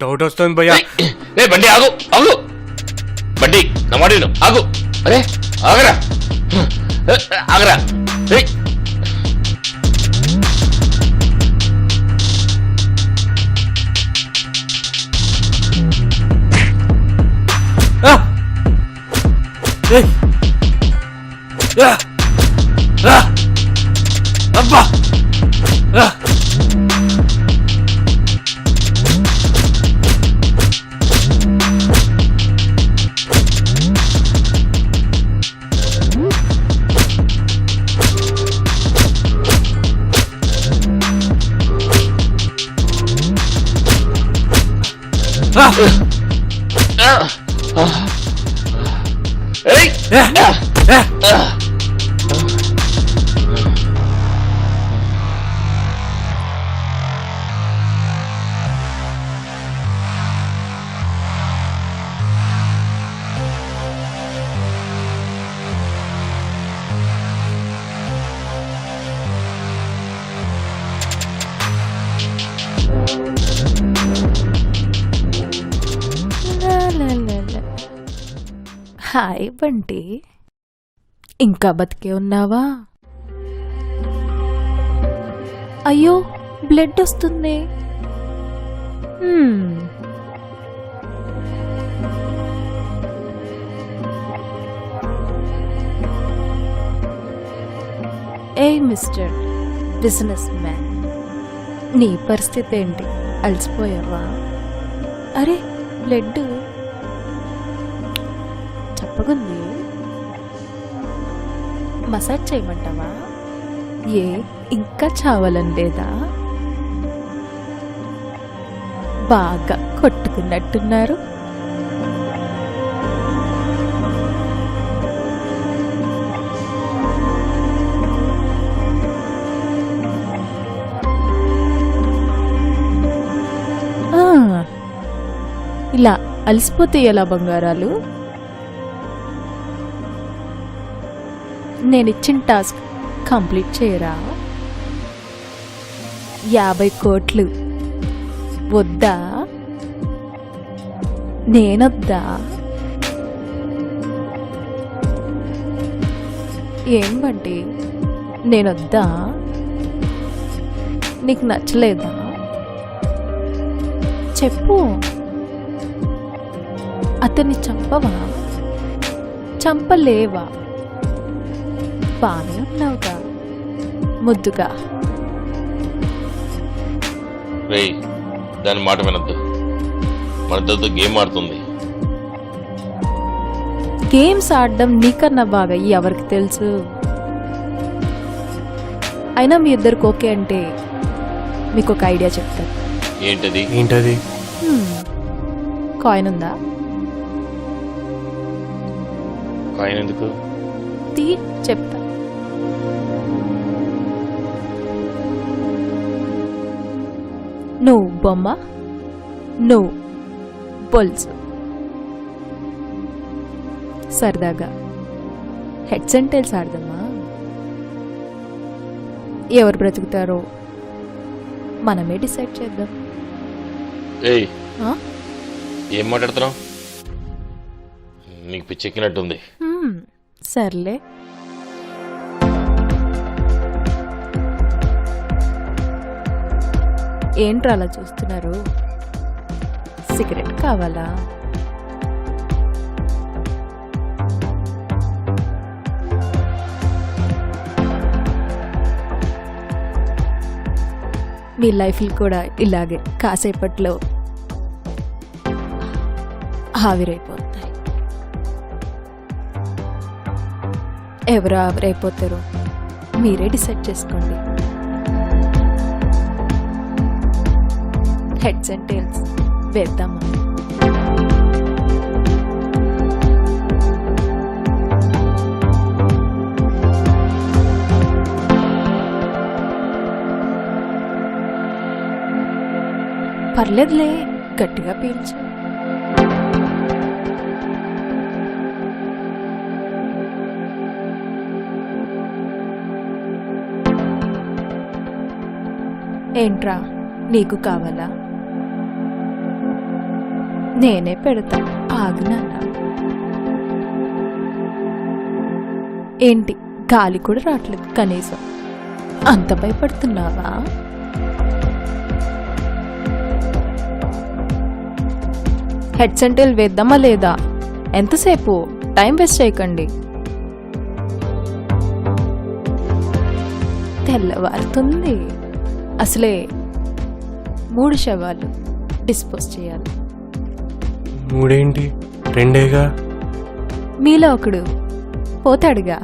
Doubt వస్తుంది భయ్యా. రే బండి ఆగు ఆగు, బండి నా మాట విను, ఆగు. అరే ఆగరా ఆగరా. అబ్బా హాయ్ బంటి, ఇంకా బతికే ఉన్నావా? అయ్యో బ్లడ్ వస్తుంది. ఏ మిస్టర్ బిజినెస్ మ్యాన్, నీ పరిస్థితి ఏంటి? అలసిపోయావా? అరే బ్లడ్ చప్పగుంది, మసాజ్ చేయమంటావా? ఏ ఇంకా చావాలని లేదా? బాగా కొట్టుకున్నట్టున్నారు. ఇలా అలసిపోతే ఎలా బంగారాలు? నేనిచ్చిన టాస్క్ కంప్లీట్ చేయరా? 50 కోట్లు వద్దా? నేనొద్దా? ఏం బంటి, నేనొద్దా? నీకు నచ్చలేదా? చెప్పు. అతన్ని చంపవా? చంపలేవా? బానే ఉన్నావుగా ముద్దుగా. రేయ్ దాని మాట వినద్దు, మనతో గేమ్ ఆడుతుంది. గేమ్స్ ఆడడం నీకన్నా బాగా ఎవరికి తెలుసు? అయినా మీ ఇద్దరికి ఓకే అంటే మీకు ఒక ఐడియా చెప్తాను. ఏంటది? ఏంటది? కాయిన్ ఉందా? కాయిన్ ఎందుకు? తీ చెప్తా. నువ్వు బొమ్మ, నువ్వు బొల్సు. సరదాగా హెడ్స్ అండ్ టైల్స్ ఆడదామా? ఎవరు బ్రతుకుతారో మనమే డిసైడ్ చేద్దాం. ఏయ్ ఏం మాట్లాడుతున్నావు? నీకు పిచ్చెక్కినట్టుంది. సర్లే. ఏంట్రా అలా చూస్తున్నారు? సిగరెట్ కావాలా? మీ లైఫ్లు కూడా ఇలాగే కాసేపట్లో ఆవిరైపోతాయి. ఎవరు ఆవిరైపోతారో మీరే డిసైడ్ చేసుకోండి. హెడ్స్ అండ్ టైల్స్ వేద్దామా? పర్లేదులే, గట్టిగా పీల్చు. ఏంట్రా నీకు కావాలా? నేనే పెడతా ఆగు నాన్న. ఏంటి గాలి కూడా రావట్లేదు కనీసం, అంత భయపడుతున్నావా? హెడ్ సెంటెల్ వేద్దామా లేదా? ఎంతసేపు? టైం వేస్ట్ చేయకండి. తెల్లవారుతుంది. అసలే 3 శవాలు డిస్పోజ్ చేయాలి. 3 ఏంటి 2 మీలో ఒకడు పోతాడుగా.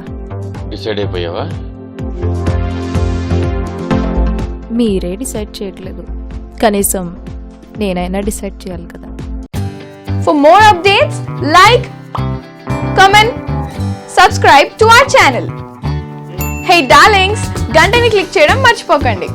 డిసైడ్ అయిపోయావా? మీరే డిసైడ్ చేయట్లేదు, కనీసం నేనైనా డిసైడ్ చేయాలి కదా. For more updates, like, comment, subscribe to our channel. Hey darlings, గంటని click చేయడం మర్చిపోకండి.